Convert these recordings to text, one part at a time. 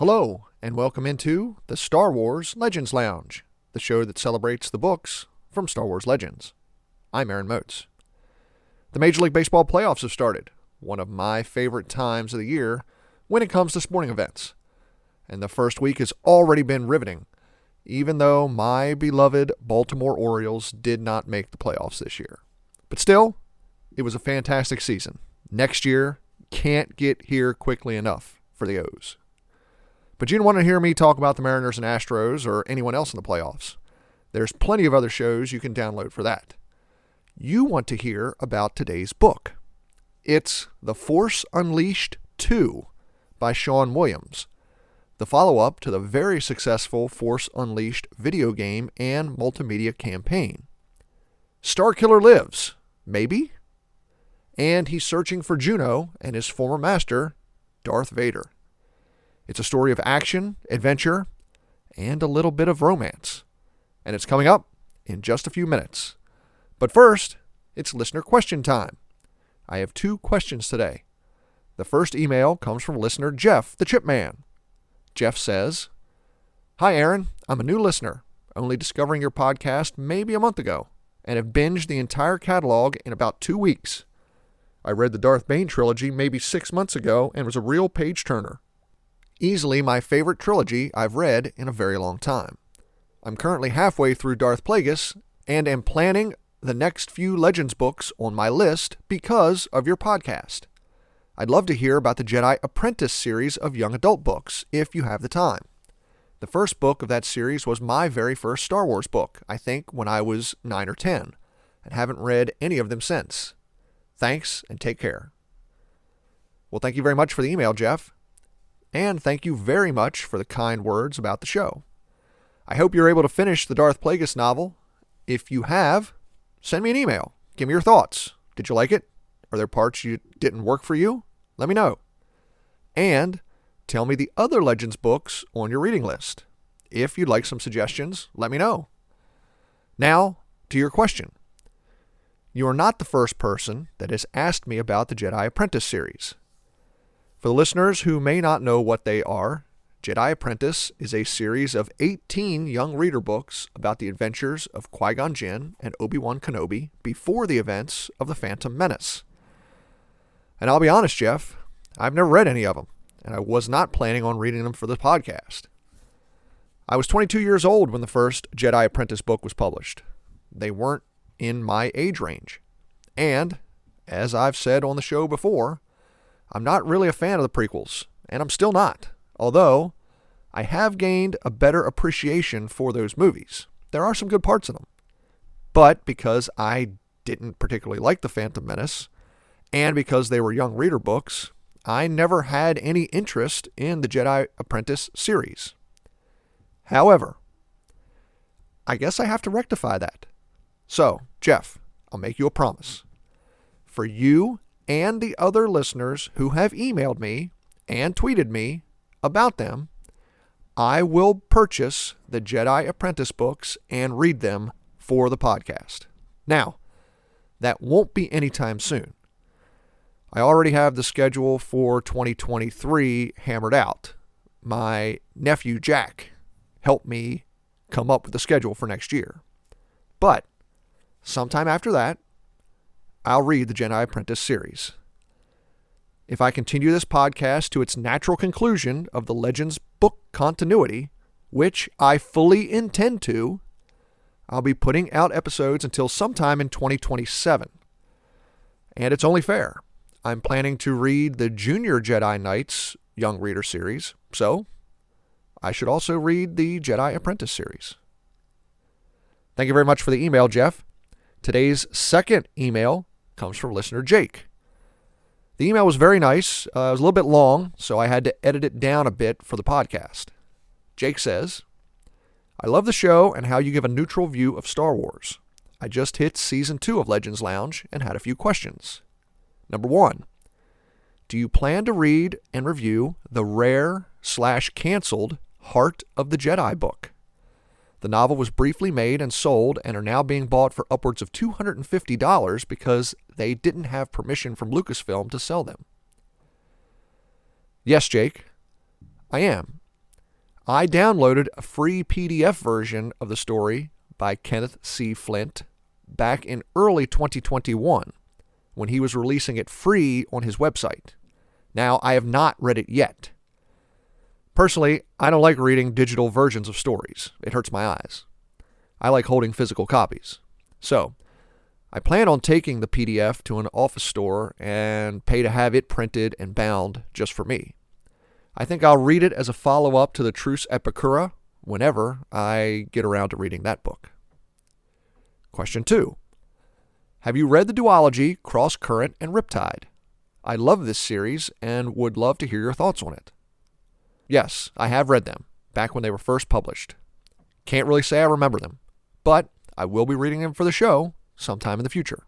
Hello, and welcome into the Star Wars Legends Lounge, the show that celebrates the books from Star Wars Legends. I'm Aaron Moats. The Major League Baseball playoffs have started, one of my favorite times of the year when it comes to sporting events. And the first week has already been riveting, even though my beloved Baltimore Orioles did not make the playoffs this year. But still, it was a fantastic season. Next year can't get here quickly enough for the O's. But you don't want to hear me talk about the Mariners and Astros or anyone else in the playoffs. There's plenty of other shows you can download for that. You want to hear about today's book. It's The Force Unleashed 2 by Sean Williams, the follow-up to the very successful Force Unleashed video game and multimedia campaign. Starkiller lives, maybe? And he's searching for Juno and his former master, Darth Vader. It's a story of action, adventure, and a little bit of romance. And it's coming up in just a few minutes. But first, it's listener question time. I have 2 questions today. The first email comes from listener Jeff, the Chip Man. Jeff says, "Hi Aaron, I'm a new listener, only discovering your podcast maybe a month ago, and have binged the entire catalog in about 2 weeks. I read the Darth Bane trilogy maybe 6 months ago and was a real page-turner. Easily my favorite trilogy I've read in a very long time. I'm currently halfway through Darth Plagueis and am planning the next few Legends books on my list because of your podcast. I'd love to hear about the Jedi Apprentice series of young adult books, if you have the time. The first book of that series was my very first Star Wars book, I think when I was 9 or 10, and haven't read any of them since. Thanks, and take care." Well, thank you very much for the email, Jeff. And thank you very much for the kind words about the show. I hope you're able to finish the Darth Plagueis novel. If you have, send me an email. Give me your thoughts. Did you like it? Are there parts you didn't work for you? Let me know. And tell me the other Legends books on your reading list. If you'd like some suggestions, let me know. Now, to your question. You are not the first person that has asked me about the Jedi Apprentice series. For the listeners who may not know what they are, Jedi Apprentice is a series of 18 young reader books about the adventures of Qui-Gon Jinn and Obi-Wan Kenobi before the events of The Phantom Menace. And I'll be honest, Jeff, I've never read any of them, and I was not planning on reading them for the podcast. I was 22 years old when the first Jedi Apprentice book was published. They weren't in my age range. And, as I've said on the show before, I'm not really a fan of the prequels, and I'm still not, although I have gained a better appreciation for those movies. There are some good parts in them. But because I didn't particularly like The Phantom Menace, and because they were young reader books, I never had any interest in the Jedi Apprentice series. However, I guess I have to rectify that. So, Jeff, I'll make you a promise. For you and the other listeners who have emailed me and tweeted me about them, I will purchase the Jedi Apprentice books and read them for the podcast. Now, that won't be anytime soon. I already have the schedule for 2023 hammered out. My nephew Jack helped me come up with the schedule for next year. But sometime after that, I'll read the Jedi Apprentice series. If I continue this podcast to its natural conclusion of the Legends book continuity, which I fully intend to, I'll be putting out episodes until sometime in 2027. And it's only fair. I'm planning to read the Junior Jedi Knights Young Reader series, so I should also read the Jedi Apprentice series. Thank you very much for the email, Jeff. Today's second email comes from listener Jake. The email was very nice. It was a little bit long, so I had to edit it down a bit for the podcast. Jake says, "I love the show and how you give a neutral view of Star Wars. I just hit Season 2 of Legends Lounge and had a few questions. Number 1, do you plan to read and review the rare/canceled Heart of the Jedi book? The novel was briefly made and sold and are now being bought for upwards of $250 because they didn't have permission from Lucasfilm to sell them." Yes, Jake, I am. I downloaded a free PDF version of the story by Kenneth C. Flint back in early 2021 when he was releasing it free on his website. Now, I have not read it yet. Personally, I don't like reading digital versions of stories. It hurts my eyes. I like holding physical copies. So, I plan on taking the PDF to an office store and pay to have it printed and bound just for me. I think I'll read it as a follow-up to the Truce Epicura whenever I get around to reading that book. Question 2. Have you read the duology Cross Current and Riptide? I love this series and would love to hear your thoughts on it. Yes, I have read them, back when they were first published. Can't really say I remember them, but I will be reading them for the show sometime in the future.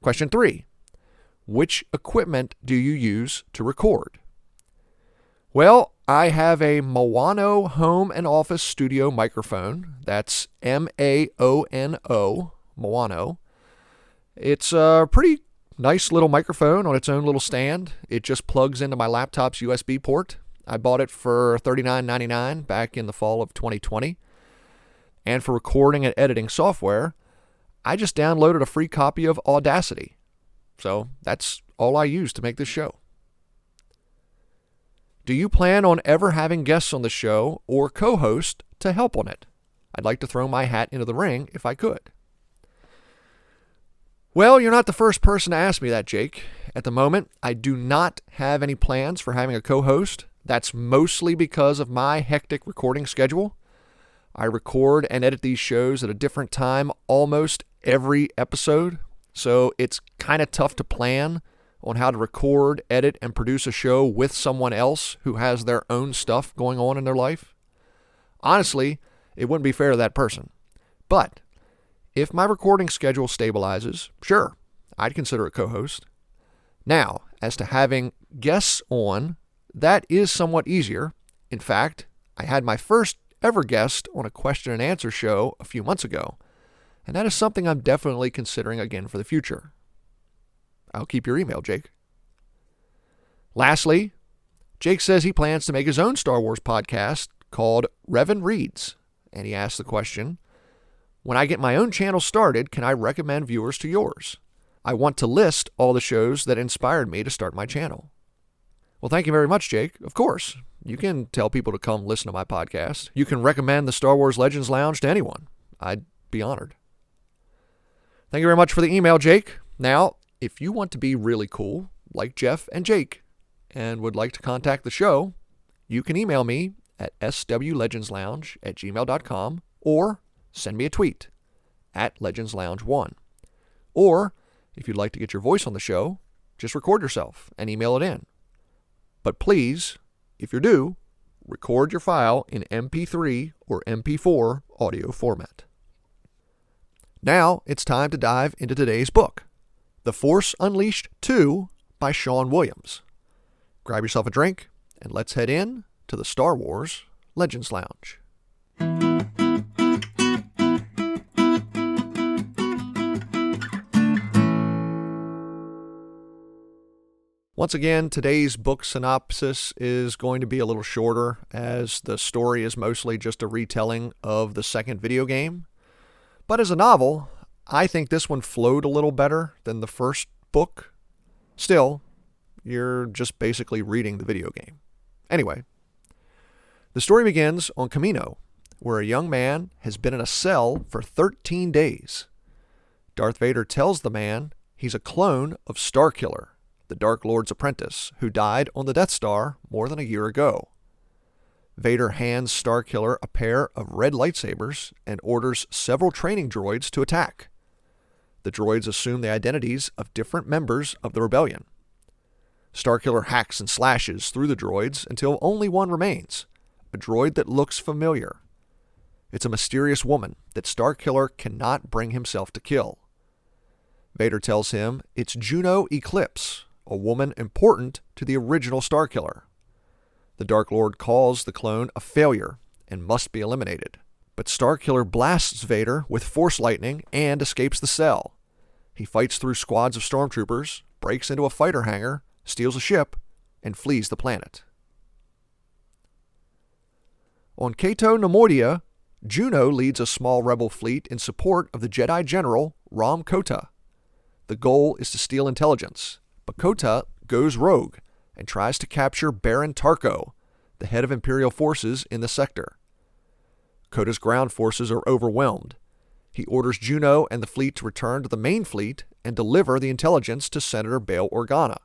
Question 3. Which equipment do you use to record? Well, I have a Mawano home and office studio microphone. That's M-A-O-N-O, Mawano. It's a pretty nice little microphone on its own little stand. It just plugs into my laptop's USB port. I bought it for $39.99 back in the fall of 2020. And for recording and editing software, I just downloaded a free copy of Audacity. So that's all I use to make this show. Do you plan on ever having guests on the show or co-host to help on it? I'd like to throw my hat into the ring if I could. Well, you're not the first person to ask me that, Jake. At the moment, I do not have any plans for having a co-host. That's mostly because of my hectic recording schedule. I record and edit these shows at a different time almost every episode, so it's kind of tough to plan on how to record, edit, and produce a show with someone else who has their own stuff going on in their life. Honestly, it wouldn't be fair to that person. But if my recording schedule stabilizes, sure, I'd consider a co-host. Now, as to having guests on, that is somewhat easier. In fact, I had my first ever guest on a question and answer show a few months ago, and that is something I'm definitely considering again for the future. I'll keep your email, Jake. Lastly, Jake says he plans to make his own Star Wars podcast called Revan Reads, and he asks the question, when I get my own channel started, can I recommend viewers to yours? I want to list all the shows that inspired me to start my channel. Well, thank you very much, Jake. Of course, you can tell people to come listen to my podcast. You can recommend the Star Wars Legends Lounge to anyone. I'd be honored. Thank you very much for the email, Jake. Now, if you want to be really cool, like Jeff and Jake, and would like to contact the show, you can email me at swlegendslounge@gmail.com or send me a tweet at legendslounge1. Or, if you'd like to get your voice on the show, just record yourself and email it in. But please, if you're due, record your file in MP3 or MP4 audio format. Now it's time to dive into today's book, The Force Unleashed 2 by Sean Williams. Grab yourself a drink and let's head in to the Star Wars Legends Lounge. Once again, today's book synopsis is going to be a little shorter, as the story is mostly just a retelling of the second video game. But as a novel, I think this one flowed a little better than the first book. Still, you're just basically reading the video game. Anyway, the story begins on Kamino, where a young man has been in a cell for 13 days. Darth Vader tells the man he's a clone of Starkiller, the Dark Lord's apprentice, who died on the Death Star more than a year ago. Vader hands Starkiller a pair of red lightsabers and orders several training droids to attack. The droids assume the identities of different members of the rebellion. Starkiller hacks and slashes through the droids until only one remains, a droid that looks familiar. It's a mysterious woman that Starkiller cannot bring himself to kill. Vader tells him it's Juno Eclipse, a woman important to the original Starkiller. The Dark Lord calls the clone a failure and must be eliminated. But Starkiller blasts Vader with Force Lightning and escapes the cell. He fights through squads of stormtroopers, breaks into a fighter hangar, steals a ship, and flees the planet. On Cato Nemoidia, Juno leads a small rebel fleet in support of the Jedi General Rom Kota. The goal is to steal intelligence, but Kota goes rogue and tries to capture Baron Tarko, the head of Imperial forces in the sector. Kota's ground forces are overwhelmed. He orders Juno and the fleet to return to the main fleet and deliver the intelligence to Senator Bail Organa.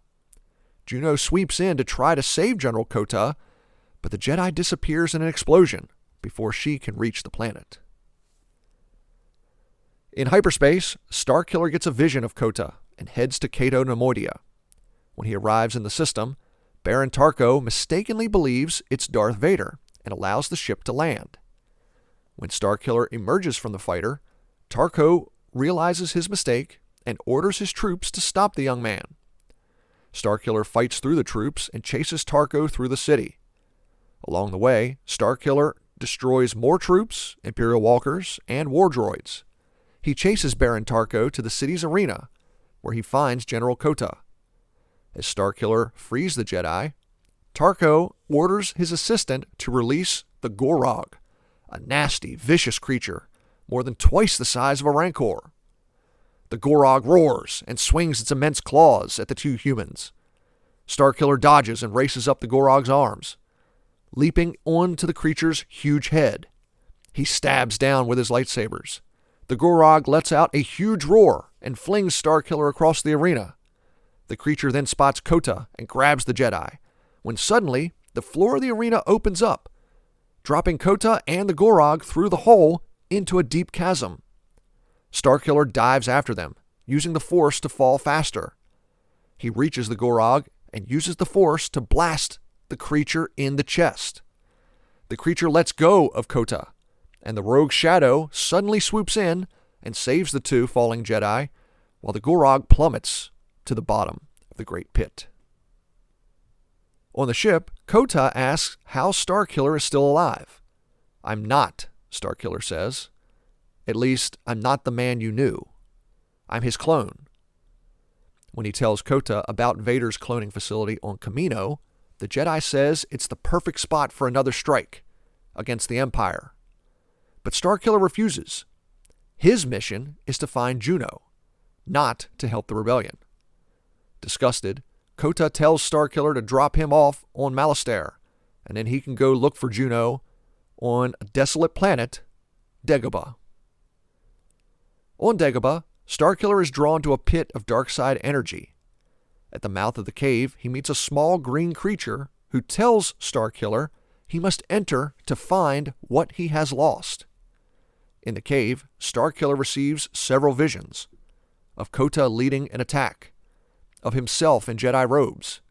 Juno sweeps in to try to save General Kota, but the Jedi disappears in an explosion before she can reach the planet. In hyperspace, Starkiller gets a vision of Kota and heads to Cato Nemoidia. When he arrives in the system, Baron Tarko mistakenly believes it's Darth Vader and allows the ship to land. When Starkiller emerges from the fighter, Tarko realizes his mistake and orders his troops to stop the young man. Starkiller fights through the troops and chases Tarko through the city. Along the way, Starkiller destroys more troops, Imperial walkers, and war droids. He chases Baron Tarko to the city's arena, where he finds General Kota. As Starkiller frees the Jedi, Tarko orders his assistant to release the Gorog, a nasty, vicious creature, more than twice the size of a Rancor. The Gorog roars and swings its immense claws at the two humans. Starkiller dodges and races up the Gorog's arms, leaping onto the creature's huge head. He stabs down with his lightsabers. The Gorog lets out a huge roar and flings Starkiller across the arena. The creature then spots Kota and grabs the Jedi, when suddenly the floor of the arena opens up, dropping Kota and the Gorog through the hole into a deep chasm. Starkiller dives after them, using the Force to fall faster. He reaches the Gorog and uses the Force to blast the creature in the chest. The creature lets go of Kota, and the rogue Shadow suddenly swoops in and saves the two falling Jedi, while the Gorog plummets to the bottom of the Great Pit. On the ship, Kota asks how Starkiller is still alive. "I'm not," Starkiller says. "At least, I'm not the man you knew. I'm his clone." When he tells Kota about Vader's cloning facility on Kamino, the Jedi says it's the perfect spot for another strike against the Empire. But Starkiller refuses. His mission is to find Juno, not to help the rebellion. Disgusted, Kota tells Starkiller to drop him off on Malastare, and then he can go look for Juno on a desolate planet, Dagobah. On Dagobah, Starkiller is drawn to a pit of dark side energy. At the mouth of the cave, he meets a small green creature who tells Starkiller he must enter to find what he has lost. In the cave, Starkiller receives several visions of Kota leading an attack, of himself in Jedi robes,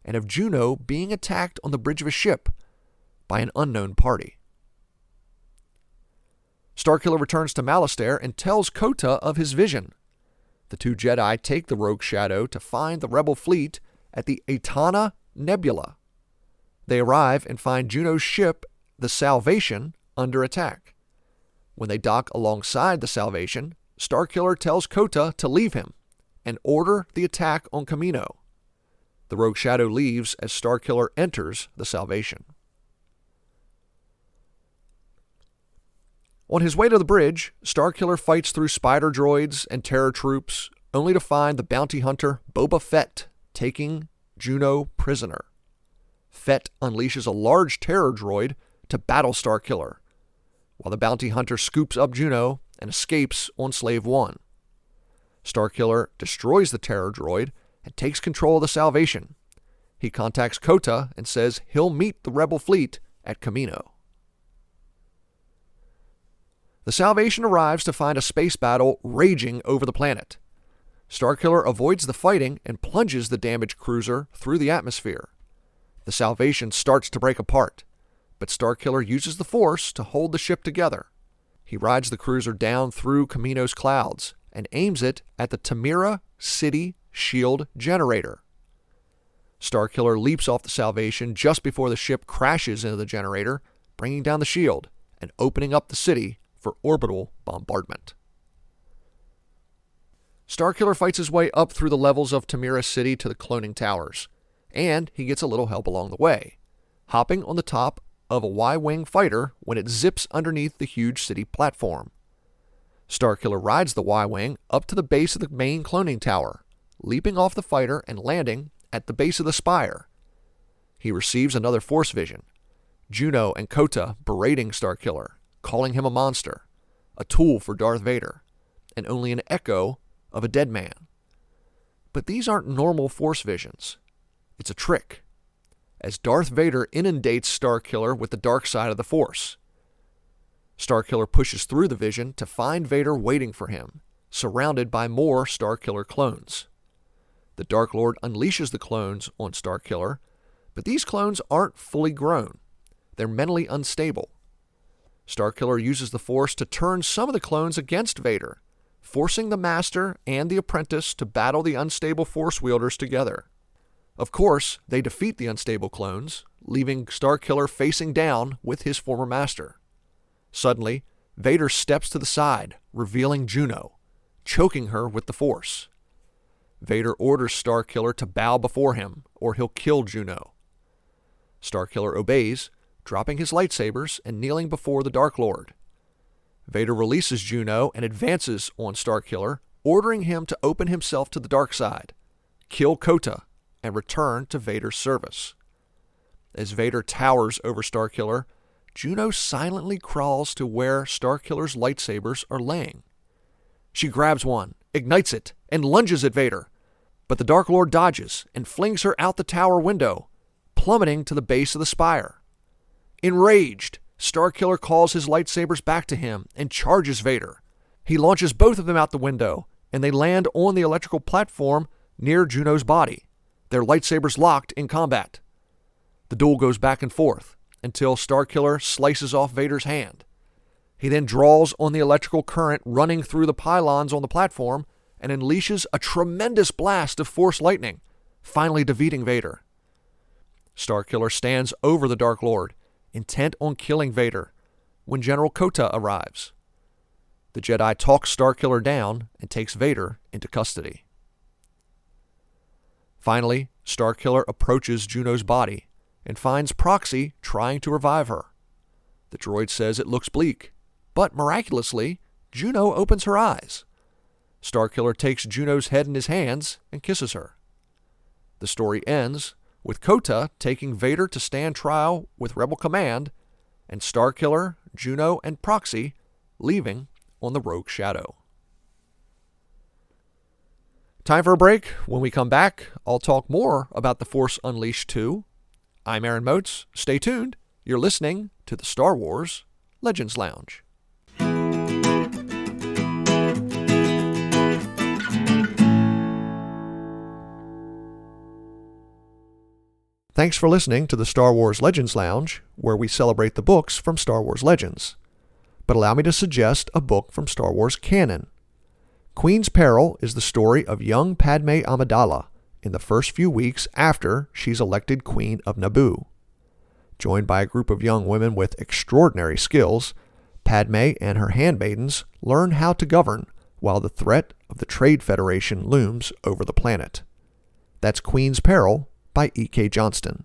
and of Juno being attacked on the bridge of a ship by an unknown party. Starkiller returns to Malastare and tells Kota of his vision. The two Jedi take the rogue Shadow to find the rebel fleet at the Etana Nebula. They arrive and find Juno's ship, the Salvation, under attack. When they dock alongside the Salvation, Starkiller tells Kota to leave him and order the attack on Kamino. The rogue Shadow leaves as Starkiller enters the Salvation. On his way to the bridge, Starkiller fights through spider droids and terror troops, only to find the bounty hunter Boba Fett taking Juno prisoner. Fett unleashes a large terror droid to battle Starkiller, while the bounty hunter scoops up Juno and escapes on Slave One. Starkiller destroys the terror droid and takes control of the Salvation. He contacts Kota and says he'll meet the rebel fleet at Kamino. The Salvation arrives to find a space battle raging over the planet. Starkiller avoids the fighting and plunges the damaged cruiser through the atmosphere. The Salvation starts to break apart, but Starkiller uses the Force to hold the ship together. He rides the cruiser down through Kamino's clouds and aims it at the Tamira City shield generator. Starkiller leaps off the Salvation just before the ship crashes into the generator, bringing down the shield and opening up the city for orbital bombardment. Starkiller fights his way up through the levels of Tamira City to the cloning towers, and he gets a little help along the way, hopping on the top of a Y-Wing fighter when it zips underneath the huge city platform. Starkiller rides the Y-Wing up to the base of the main cloning tower, leaping off the fighter and landing at the base of the spire. He receives another Force vision, Juno and Kota berating Starkiller, calling him a monster, a tool for Darth Vader, and only an echo of a dead man. But these aren't normal Force visions. It's a trick, as Darth Vader inundates Starkiller with the dark side of the Force. Starkiller pushes through the vision to find Vader waiting for him, surrounded by more Starkiller clones. The Dark Lord unleashes the clones on Starkiller, but these clones aren't fully grown. They're mentally unstable. Starkiller uses the Force to turn some of the clones against Vader, forcing the Master and the Apprentice to battle the unstable Force wielders together. Of course, they defeat the unstable clones, leaving Starkiller facing down with his former Master. Suddenly, Vader steps to the side, revealing Juno, choking her with the Force. Vader orders Starkiller to bow before him, or he'll kill Juno. Starkiller obeys, dropping his lightsabers and kneeling before the Dark Lord. Vader releases Juno and advances on Starkiller, ordering him to open himself to the dark side, kill Kota, and return to Vader's service. As Vader towers over Starkiller, Juno silently crawls to where Starkiller's lightsabers are laying. She grabs one, ignites it, and lunges at Vader, but the Dark Lord dodges and flings her out the tower window, plummeting to the base of the spire. Enraged, Starkiller calls his lightsabers back to him and charges Vader. He launches both of them out the window, and they land on the electrical platform near Juno's body, their lightsabers locked in combat. The duel goes back and forth until Starkiller slices off Vader's hand. He then draws on the electrical current running through the pylons on the platform and unleashes a tremendous blast of Force lightning, finally defeating Vader. Starkiller stands over the Dark Lord, intent on killing Vader, when General Kota arrives. The Jedi talks Starkiller down and takes Vader into custody. Finally, Starkiller approaches Juno's body and finds Proxy trying to revive her. The droid says it looks bleak, but miraculously, Juno opens her eyes. Starkiller takes Juno's head in his hands and kisses her. The story ends with Kota taking Vader to stand trial with Rebel Command, and Starkiller, Juno, and Proxy leaving on the Rogue Shadow. Time for a break. When we come back, I'll talk more about The Force Unleashed 2. I'm Aaron Moats. Stay tuned. You're listening to the Star Wars Legends Lounge. Thanks for listening to the Star Wars Legends Lounge, where we celebrate the books from Star Wars Legends. But allow me to suggest a book from Star Wars canon. Queen's Peril is the story of young Padme Amidala in the first few weeks after she's elected Queen of Naboo. Joined by a group of young women with extraordinary skills, Padme and her handmaidens learn how to govern while the threat of the Trade Federation looms over the planet. That's Queen's Peril by E.K. Johnston.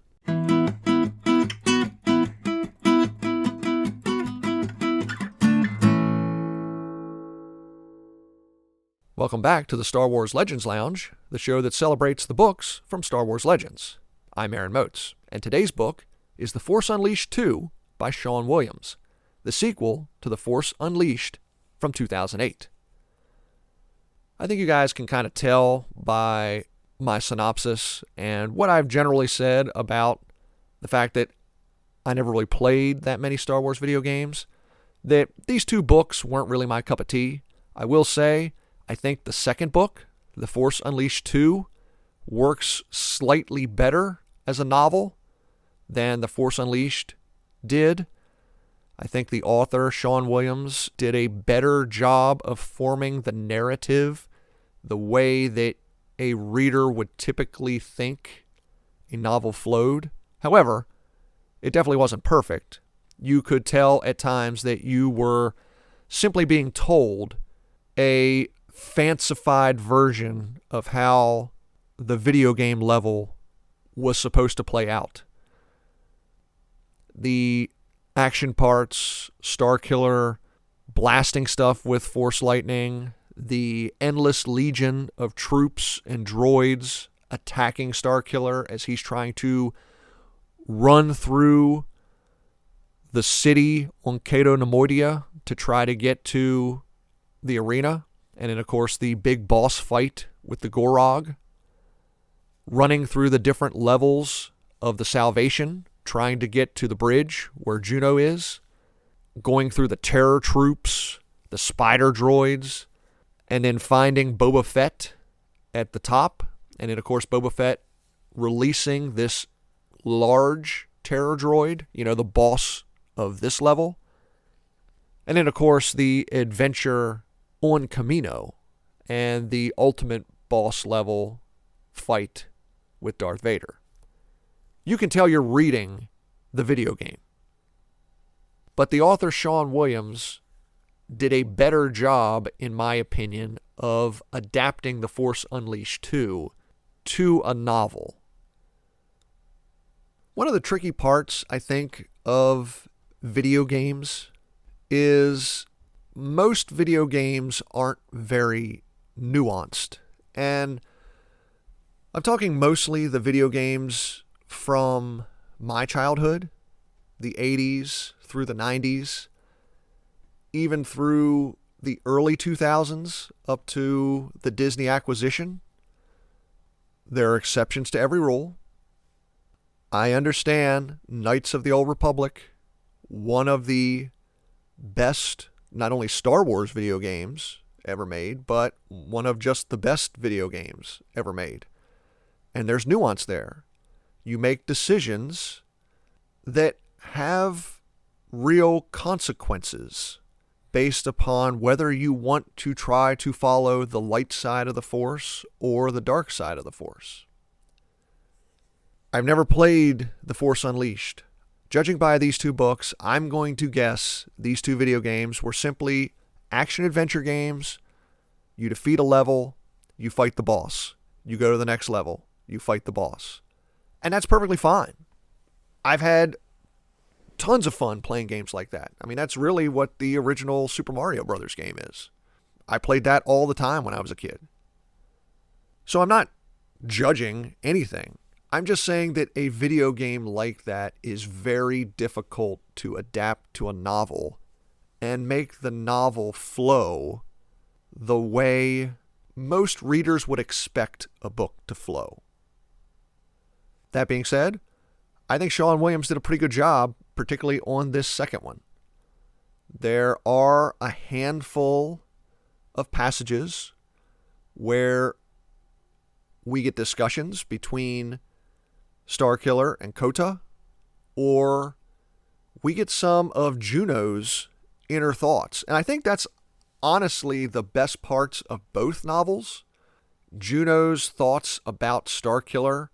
Welcome back to the Star Wars Legends Lounge, the show that celebrates the books from Star Wars Legends. I'm Aaron Moats, and today's book is The Force Unleashed 2 by Sean Williams, the sequel to The Force Unleashed from 2008. I think you guys can kind of tell by my synopsis and what I've generally said about the fact that I never really played that many Star Wars video games, that these two books weren't really my cup of tea. I will say, I think the second book, The Force Unleashed 2, works slightly better as a novel than The Force Unleashed did. I think the author, Sean Williams, did a better job of forming the narrative the way that a reader would typically think a novel flowed. However, it definitely wasn't perfect. You could tell at times that you were simply being told a fancified version of how the video game level was supposed to play out. The action parts, Starkiller blasting stuff with Force Lightning, the endless legion of troops and droids attacking Starkiller as he's trying to run through the city on Cato Nemoidia to try to get to the arena. And then, of course, the big boss fight with the Gorog. Running through the different levels of the Salvation, trying to get to the bridge where Juno is. Going through the Terror Troops, the Spider Droids, and then finding Boba Fett at the top. And then, of course, Boba Fett releasing this large Terror Droid, the boss of this level. And then, of course, the adventure on Camino and the ultimate boss level fight with Darth Vader. You can tell you're reading the video game. But the author Sean Williams did a better job, in my opinion, of adapting The Force Unleashed 2 to a novel. One of the tricky parts, I think, of video games is most video games aren't very nuanced. And I'm talking mostly the video games from my childhood, the 80s through the 90s, even through the early 2000s up to the Disney acquisition. There are exceptions to every rule. I understand Knights of the Old Republic, one of the best, not only Star Wars video games ever made, but one of just the best video games ever made. And there's nuance there. You make decisions that have real consequences based upon whether you want to try to follow the light side of the Force or the dark side of the Force. I've never played The Force Unleashed. Judging by these two books, I'm going to guess these two video games were simply action-adventure games. You defeat a level, you fight the boss. You go to the next level, you fight the boss. And that's perfectly fine. I've had tons of fun playing games like that. I mean, that's really what the original Super Mario Brothers game is. I played that all the time when I was a kid. So I'm not judging anything. I'm just saying that a video game like that is very difficult to adapt to a novel and make the novel flow the way most readers would expect a book to flow. That being said, I think Sean Williams did a pretty good job, particularly on this second one. There are a handful of passages where we get discussions between Starkiller and Kota, or we get some of Juno's inner thoughts. And I think that's honestly the best parts of both novels. Juno's thoughts about Starkiller,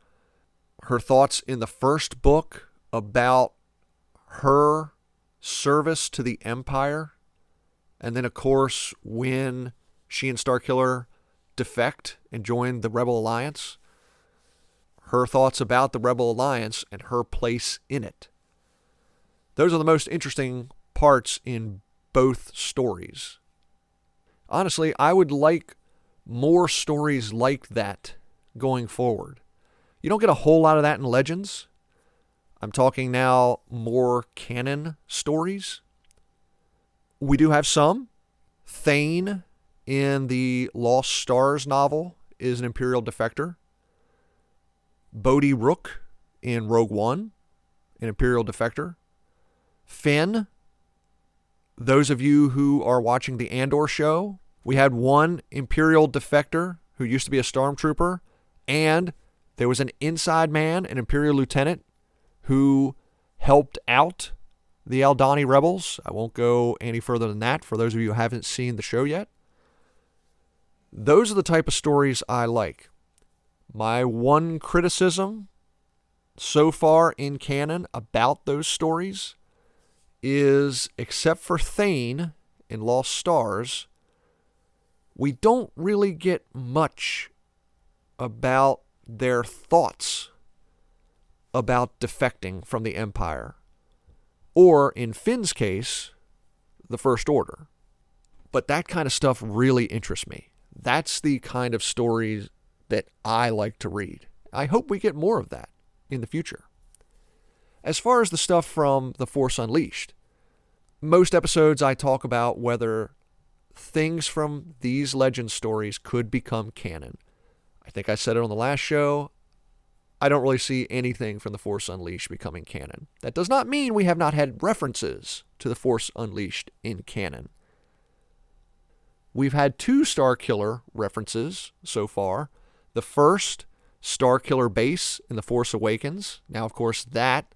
her thoughts in the first book about her service to the Empire, and then, of course, when she and Starkiller defect and join the Rebel Alliance, her thoughts about the Rebel Alliance and her place in it. Those are the most interesting parts in both stories. Honestly, I would like more stories like that going forward. You don't get a whole lot of that in Legends. I'm talking now more canon stories. We do have some. Thane in the Lost Stars novel is an Imperial defector. Bodhi Rook in Rogue One, an Imperial defector. Finn, those of you who are watching the Andor show, we had one Imperial defector who used to be a stormtrooper, and there was an inside man, an Imperial lieutenant, who helped out the Aldhani rebels. I won't go any further than that for those of you who haven't seen the show yet. Those are the type of stories I like. My one criticism so far in canon about those stories is, except for Thane in Lost Stars, we don't really get much about their thoughts about defecting from the Empire. or in Finn's case, the First Order. But that kind of stuff really interests me. That's the kind of stories that I like to read. I hope we get more of that in the future. As far as the stuff from The Force Unleashed, most episodes I talk about whether things from these legend stories could become canon. I think I said it on the last show. I don't really see anything from The Force Unleashed becoming canon. That does not mean we have not had references to The Force Unleashed in canon. We've had 2 Starkiller references so far. The first, Starkiller base in The Force Awakens. Now, of course, that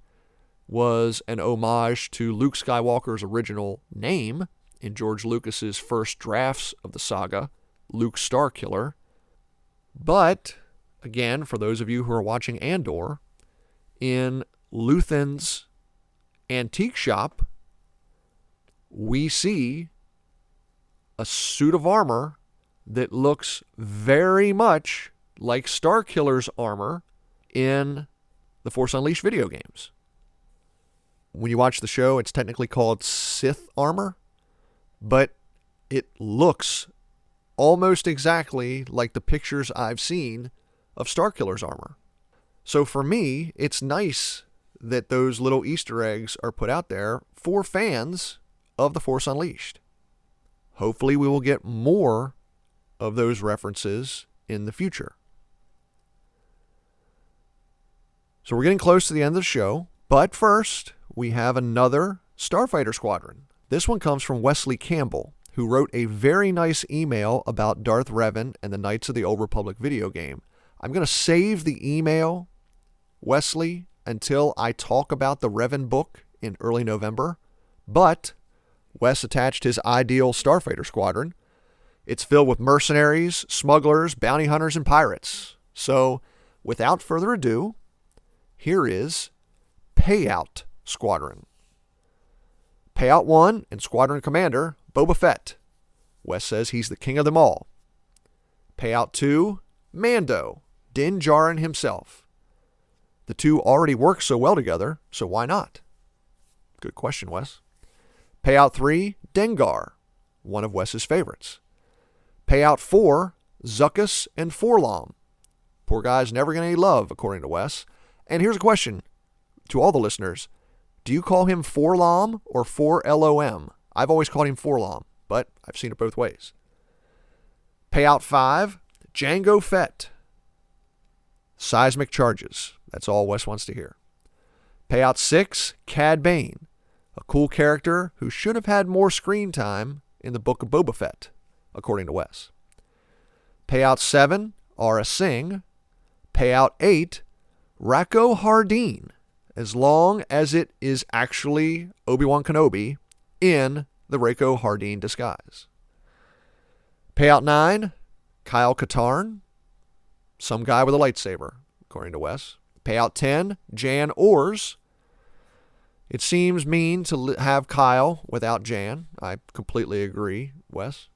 was an homage to Luke Skywalker's original name in George Lucas's first drafts of the saga, Luke Starkiller. But, again, for those of you who are watching Andor, in Luthen's antique shop, we see a suit of armor that looks very much like Starkiller's armor in the Force Unleashed video games. When you watch the show, it's technically called Sith armor, but it looks almost exactly like the pictures I've seen of Starkiller's armor. So for me, it's nice that those little Easter eggs are put out there for fans of The Force Unleashed. Hopefully we will get more of those references in the future. So we're getting close to the end of the show, but first we have another Starfighter Squadron. This one comes from Wesley Campbell, who wrote a very nice email about Darth Revan and the Knights of the Old Republic video game. I'm going to save the email, Wesley, until I talk about the Revan book in early November, but Wes attached his ideal Starfighter Squadron. It's filled with mercenaries, smugglers, bounty hunters, and pirates. So, without further ado, here is Payout Squadron. Payout 1 and Squadron Commander, Boba Fett. Wes says he's the king of them all. Payout 2, Mando, Din Djarin himself. The two already work so well together, so why not? Good question, Wes. Payout 3, Dengar, one of Wes's favorites. Payout 4, Zuckuss and Forlom. Poor guy's never getting any love, according to Wes. And here's a question to all the listeners. Do you call him Forlom or 4LOM? I've always called him Forlom, but I've seen it both ways. Payout 5, Jango Fett. Seismic charges. That's all Wes wants to hear. Payout 6, Cad Bane. A cool character who should have had more screen time in the Book of Boba Fett, according to Wes. Payout 7, Aura Singh. Payout 8, Rako Hardeen, as long as it is actually Obi-Wan Kenobi in the Rako Hardeen disguise. Payout 9, Kyle Katarn, some guy with a lightsaber, according to Wes. Payout 10, Jan Ors. It seems mean to have Kyle without Jan. I completely agree, Wes.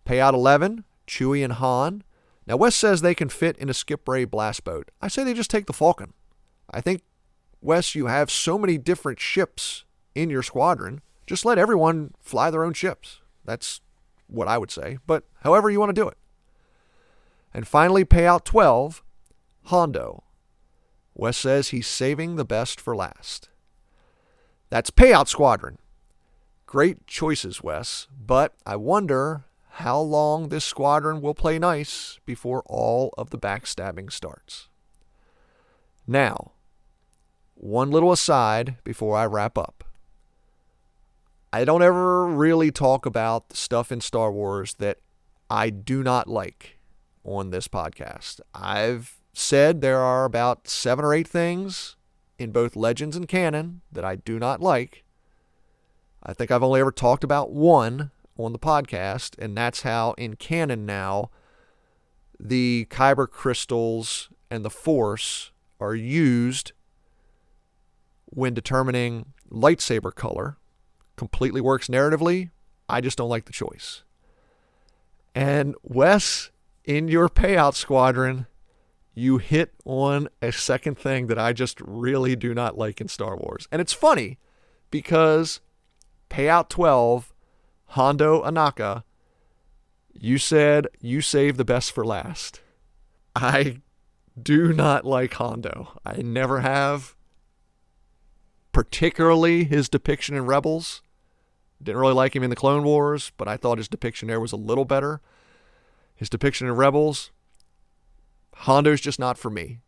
Payout 11, Chewie and Han. Now, Wes says they can fit in a Skip Ray blast boat. I say they just take the Falcon. I think, Wes, you have so many different ships in your squadron. Just let everyone fly their own ships. That's what I would say, but however you want to do it. And finally, Payout 12, Hondo. Wes says he's saving the best for last. That's Payout Squadron. Great choices, Wes, but I wonder how long this squadron will play nice before all of the backstabbing starts. Now, one little aside before I wrap up. I don't ever really talk about the stuff in Star Wars that I do not like on this podcast. I've said there are about 7 or 8 things in both Legends and canon that I do not like. I think I've only ever talked about one on the podcast, and that's how in canon now the Kyber crystals and the Force are used when determining lightsaber color. Completely works narratively. I just don't like the choice. And Wes, in your Payout Squadron, you hit on a second thing that I just really do not like in Star Wars. And it's funny because payout 12, Hondo Anaka, you said you saved the best for last. I do not like Hondo. I never have. Particularly his depiction in Rebels. Didn't really like him in the Clone Wars, but I thought his depiction there was a little better. His depiction in Rebels, Hondo's just not for me.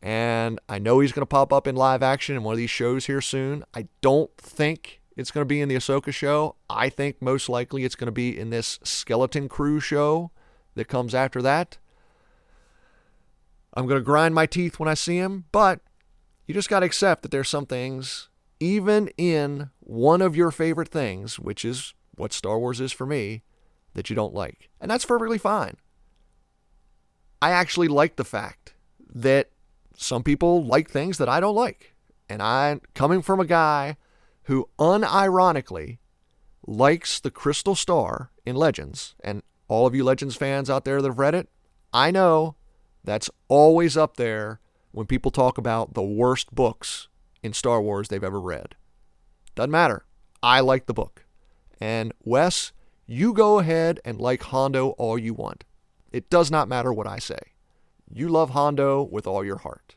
And I know he's going to pop up in live action in one of these shows here soon. I don't think it's going to be in the Ahsoka show. I think most likely it's going to be in this Skeleton Crew show that comes after that. I'm going to grind my teeth when I see him, but you just got to accept that there's some things, even in one of your favorite things, which is what Star Wars is for me, that you don't like. And that's perfectly fine. I actually like the fact that some people like things that I don't like. And I'm coming from a guy who unironically likes the Crystal Star in Legends. And all of you Legends fans out there that have read it, I know that's always up there when people talk about the worst books in Star Wars they've ever read. Doesn't matter. I like the book. And Wes, you go ahead and like Hondo all you want. It does not matter what I say. You love Hondo with all your heart.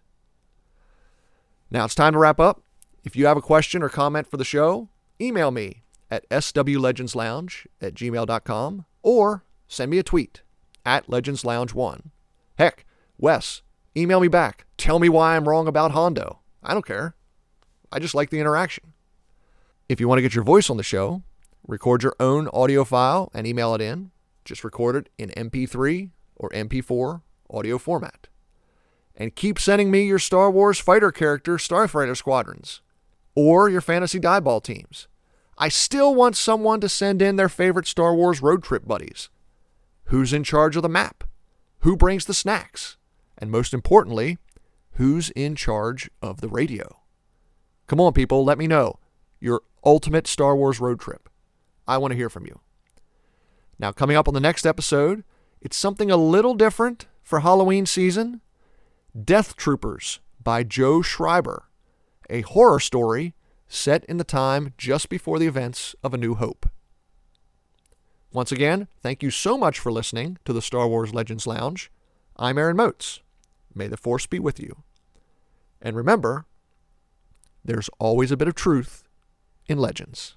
Now it's time to wrap up. If you have a question or comment for the show, email me at swlegendslounge@gmail.com or send me a tweet at legendslounge1. Heck, Wes, email me back. Tell me why I'm wrong about Hondo. I don't care. I just like the interaction. If you want to get your voice on the show, record your own audio file and email it in. Just record it in MP3 or MP4 audio format. And keep sending me your Star Wars fighter character Starfighter squadrons or your fantasy dieball teams. I still want someone to send in their favorite Star Wars road trip buddies. Who's in charge of the map? Who brings the snacks? And most importantly, who's in charge of the radio? Come on, people, let me know. Your ultimate Star Wars road trip. I want to hear from you. Now, coming up on the next episode, it's something a little different for Halloween season. Death Troopers by Joe Schreiber, a horror story set in the time just before the events of A New Hope. Once again, thank you so much for listening to the Star Wars Legends Lounge. I'm Aaron Moats. May the Force be with you. And remember, there's always a bit of truth in Legends.